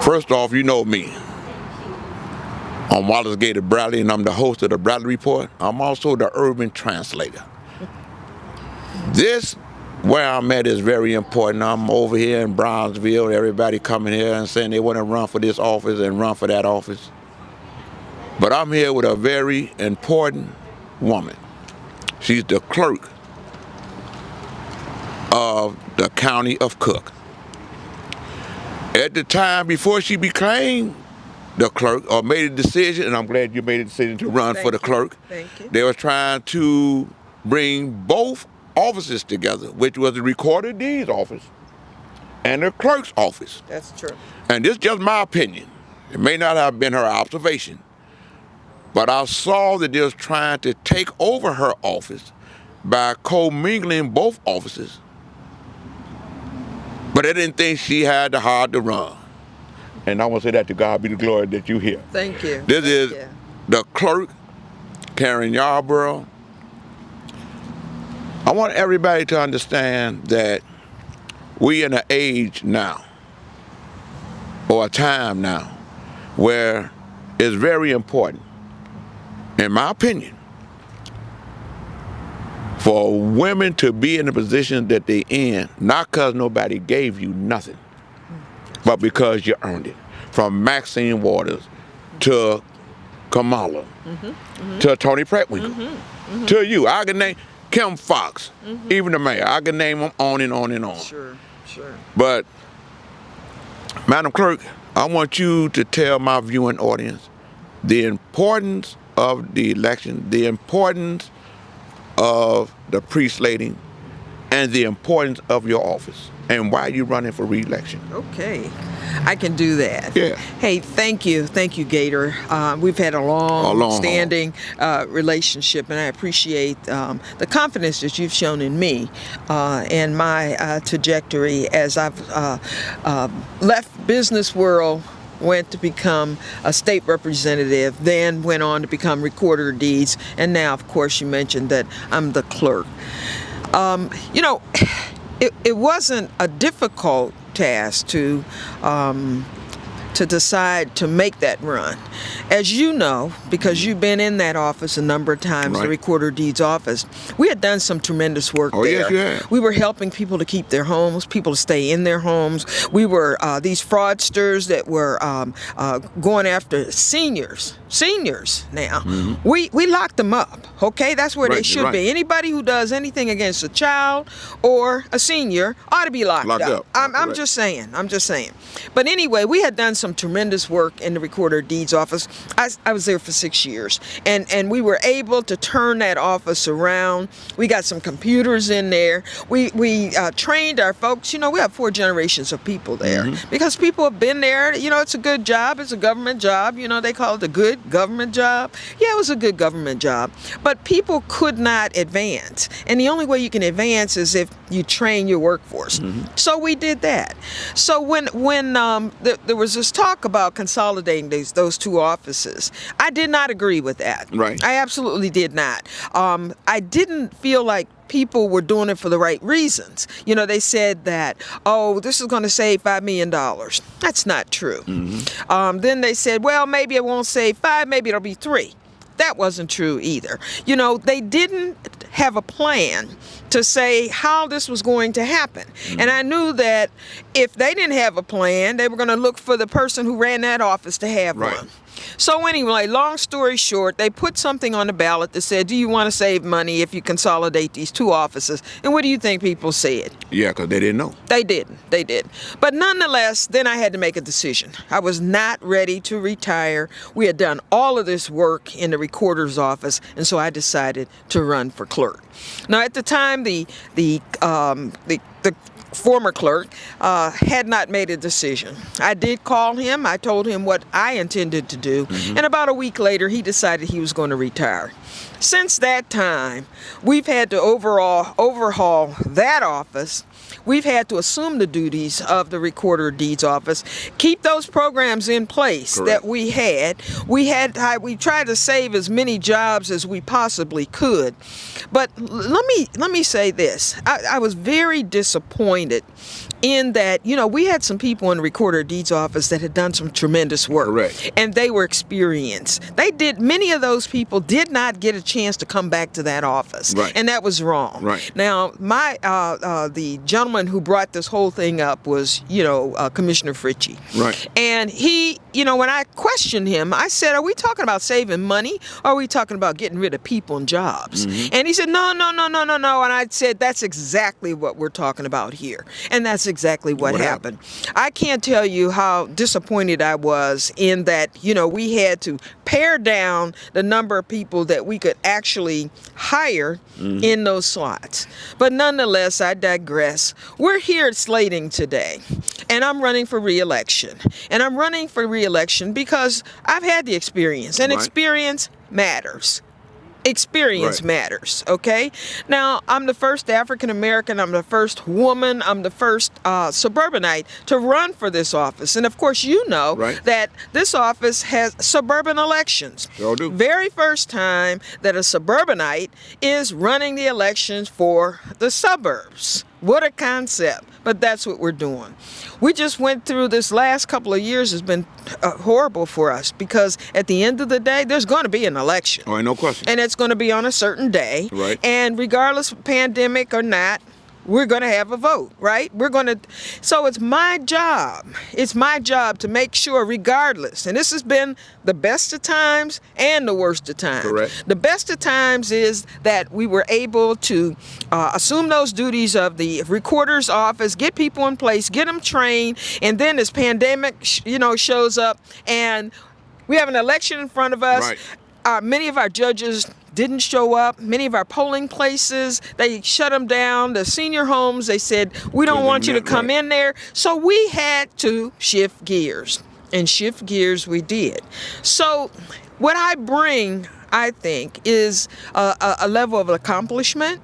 First off, you know me. I'm Wallace Gator Bradley, and I'm the host of the Bradley Report. I'm also the urban translator. This, where I'm at, is very important. I'm over here in Brownsville, everybody coming here and saying they want to run for this office and run for that office. But I'm here with a very important woman. She's the clerk of the county of Cook. At the time, before she became the clerk or made a decision, and I'm glad you made a decision to run for the clerk. Thank you. They were trying to bring both offices together, which was the recorder of deeds office and the clerk's office. That's true. And this is just my opinion. It may not have been her observation, but I saw that they was trying to take over her office by commingling both offices. But I didn't think she had the heart to run. And I want to say that to God be the glory that you hear. Thank you. This is the clerk, Karen Yarbrough. I want everybody to understand that we in an age now, or a time now, where it's very important, in my opinion, for women to be in the position that they're in, not because nobody gave you nothing, but because you earned it. From Maxine Waters to Kamala, to Tony Prattwinkle, to you. I can name Kim Fox, even the mayor. I can name them on and on and on. Sure. But, Madam Clerk, I want you to tell my viewing audience the importance of the election, the importance of the pre-slating, and the importance of your office, and why you're running for re-election. Okay, I can do that. Yeah. Hey, thank you, Gator. We've had a long-standing relationship, and I appreciate the confidence that you've shown in me and my trajectory as I've left business world, went to become a state representative, then went on to become recorder of deeds, and now, of course, you mentioned that I'm the clerk. You know, it wasn't a difficult task to decide to make that run. As you know, because you've been in that office a number of times, the Recorder of Deeds office, we had done some tremendous work there. Yes, you have. We were helping people to keep their homes, people to stay in their homes. We were these fraudsters that were going after seniors now. We locked them up, okay? That's where they should be. Anybody who does anything against a child or a senior ought to be locked up. I'm just saying. But anyway, we had done some tremendous work in the Recorder of Deeds office. I was there for 6 years, and we were able to turn that office around. We got some computers in there. We trained our folks. You know, we have 4 generations of people there because people have been there. You know, it's a good job. It's a government job. You know, they call it a good government job. Yeah, it was a good government job. But people could not advance. And the only way you can advance is if you train your workforce. So we did that. So when there was this talk about consolidating those 2 offices, I did not agree with that. I absolutely did not. I didn't feel like people were doing it for the right reasons. You know, they said that, oh, this is going to save $5 million. That's not true. Then they said, well, maybe it won't save 5, maybe it'll be 3. That wasn't true either. You know, they didn't have a plan to say how this was going to happen. And I knew that if they didn't have a plan, they were going to look for the person who ran that office to have one. So anyway, long story short, they put something on the ballot that said, do you want to save money if you consolidate these 2 offices? And what do you think people said? Yeah, because they didn't know. They didn't. But nonetheless, then I had to make a decision. I was not ready to retire. We had done all of this work in the recorder's office, and so I decided to run for clerk. Now, at the time, the former clerk had not made a decision. I did call him. I told him what I intended to do. And about a week later, he decided he was going to retire. Since that time, we've had to overhaul that office. We've had to assume the duties of the Recorder of Deeds office, keep those programs in place that we had. We tried to save as many jobs as we possibly could. But let me say this. I was very disappointed in that, we had some people in the Recorder of Deeds office that had done some tremendous work. Correct. And they were experienced. Many of those people did not get a chance to come back to that office. Right. And that was wrong. Right. Now, the gentleman who brought this whole thing up was, Commissioner Fritchie. Right. And he, when I questioned him, I said, are we talking about saving money, or are we talking about getting rid of people and jobs? And he said, no. And I said, that's exactly what we're talking about here. And that's exactly what happened. I can't tell you how disappointed I was in that, we had to pare down the number of people that we could actually hire in those slots. But nonetheless, I digress. We're here at Slating today, and I'm running for re-election. And I'm running for re-election because I've had the experience, and experience matters. Experience matters, okay? Now, I'm the first African American, I'm the first woman, I'm the first suburbanite to run for this office. And of course, you know that this office has suburban elections. Sure do. Very first time that a suburbanite is running the elections for the suburbs. What a concept. But that's what we're doing. We just went through this last couple of years has been horrible for us because at the end of the day, there's going to be an election. Oh, ain't no question. And it's going to be on a certain day. Right. And regardless of pandemic or not, we're going to have a vote, right? So it's my job. It's my job to make sure regardless. And this has been the best of times and the worst of times. Correct. The best of times is that we were able to assume those duties of the recorder's office, get people in place, get them trained. And then this pandemic, shows up and we have an election in front of us. Right. Many of our judges didn't show up. Many of our polling places, they shut them down. The senior homes, they said, we don't want you to come in there. So we had to shift gears, and shift gears we did. So what I bring, I think, is a level of accomplishment.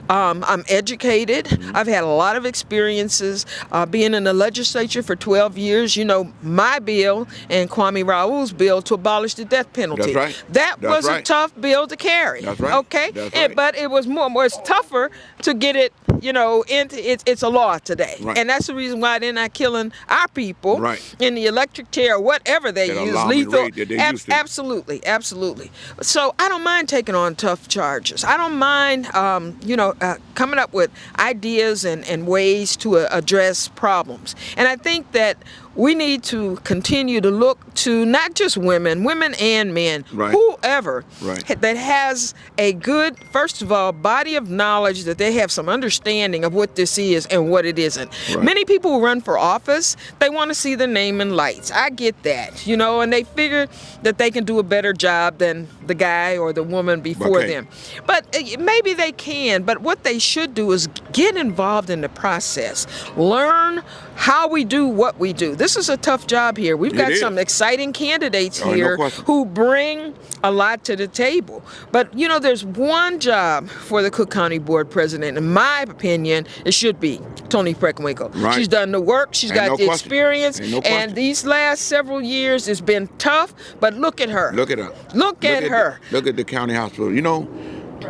I'm educated. I've had a lot of experiences being in the legislature for 12 years. My bill and Kwame Raoul's bill to abolish the death penalty. That's right. That was a tough bill to carry. That's right. Okay? That's right. But it was it's tougher to get it, it's a law today. Right. And that's the reason why they're not killing our people in the electric chair or whatever they use. Lethal. Absolutely. Absolutely. So I don't mind taking on tough charges. I don't mind, coming up with ideas and ways to address problems. And I think that we need to continue to look to not just women and men, whoever that has a good, first of all, body of knowledge, that they have some understanding of what this is and what it isn't. Many people who run for office, they want to see the name in lights. I get that, and they figure that they can do a better job than the guy or the woman before them. But maybe they can, but what they should do is get involved in the process. Learn how we do what we do. This is a tough job here. We've got some exciting candidates here who bring a lot to the table. But, there's one job for the Cook County Board President. In my opinion, it should be Toni Preckwinkle. Right. She's done the work. She's got the experience. And these last several years, it's been tough. But look at her. Look at her. Look at her. Look at the county hospital.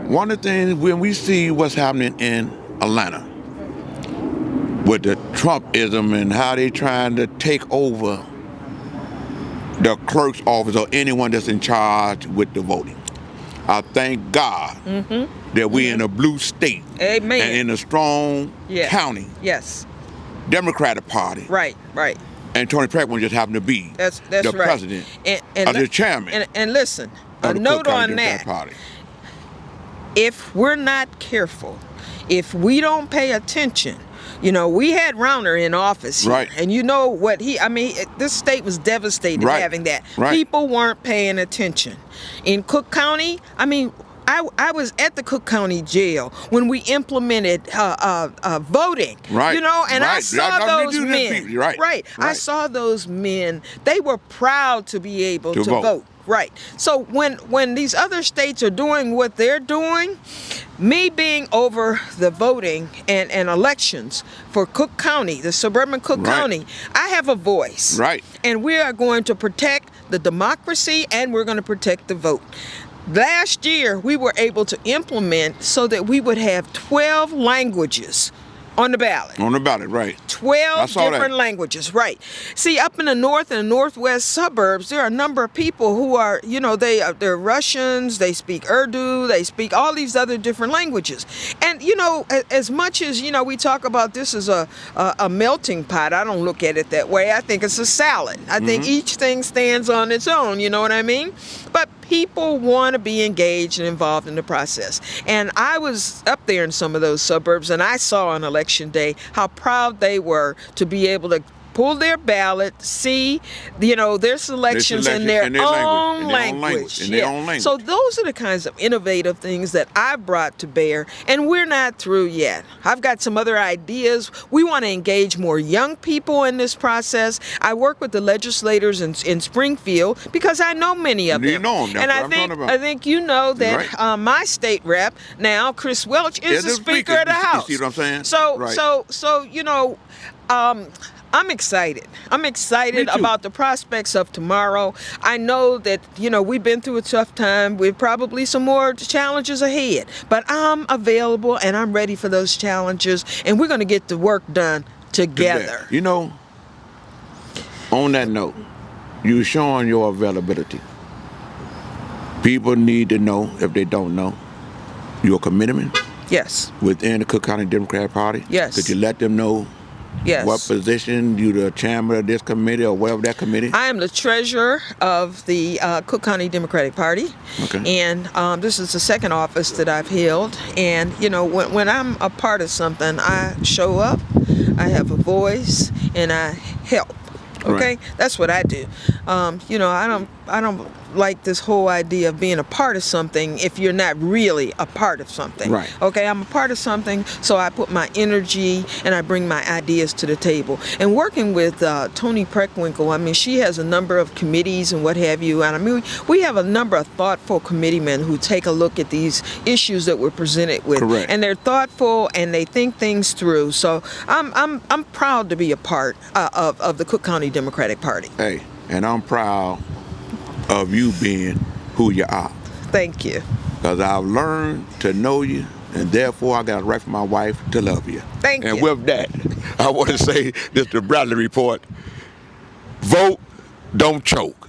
One of the things when we see what's happening in Atlanta with the Trumpism and how they trying to take over the clerk's office or anyone that's in charge with the voting. I thank God that we're in a blue state. Amen. And in a strong county. Yes. Democratic Party. Right. And Toni Preckwinkle just happened to be that's the right. president and of the chairman. And listen, a note on that. Party. If we're not careful, if we don't pay attention, we had Rauner in office here, and what this state was devastated having that. People weren't paying attention. In Cook County, I was at the Cook County jail when we implemented voting, and I saw those men. I saw those men. They were proud to be able to vote. Right. So when these other states are doing what they're doing, me being over the voting and elections for Cook County, the suburban Cook County, I have a voice. Right. And we are going to protect the democracy and we're going to protect the vote. Last year, we were able to implement so that we would have 12 languages on the ballot. On the ballot, right. 12 saw different that. languages, right. See, up in the north and northwest suburbs, there are a number of people who are, they're Russians, they speak Urdu, they speak all these other different languages. And, as much as, we talk about this as a melting pot, I don't look at it that way. I think it's a salad. I think each thing stands on its own, you know what I mean? But people want to be engaged and involved in the process. And I was up there in some of those suburbs, and I saw on election day how proud they were to be able to pull their ballot, see, their selections in their own language. So those are the kinds of innovative things that I brought to bear, and we're not through yet. I've got some other ideas. We want to engage more young people in this process. I work with the legislators in Springfield because I know many of them. You know them. That's and what I'm talking about. I think you know that Right. My state rep now, Chris Welch, is the Speaker of the House. You see what I'm saying? So, Right. I'm excited. I'm excited Me too. about the prospects of tomorrow. I know that, we've been through a tough time. We've probably some more challenges ahead. But I'm available and I'm ready for those challenges. And we're going to get the work done together. On that note, you're showing your availability. People need to know, if they don't know, your commitment Yes. within the Cook County Democratic Party. Yes. Could you let them know Yes. what position you the chairman of this committee or whatever that committee? I am the treasurer of the Cook County Democratic Party. Okay. And this is the second office that I've held. And, when I'm a part of something, I show up, I have a voice, and I help. Okay? Right. That's what I do. I don't like this whole idea of being a part of something if you're not really a part of something. Right. Okay, I'm a part of something, so I put my energy and I bring my ideas to the table. And working with Toni Preckwinkle, she has a number of committees and what have you, and we have a number of thoughtful committeemen who take a look at these issues that we're presented with. Correct. And they're thoughtful and they think things through. So I'm proud to be a part of the Cook County Democratic Party. Hey, and I'm proud of you being who you are. Thank you. Because I've learned to know you, and therefore I got a right from my wife to love you. Thank and you. with that, I want to say this to Bradley Report. Vote, don't choke.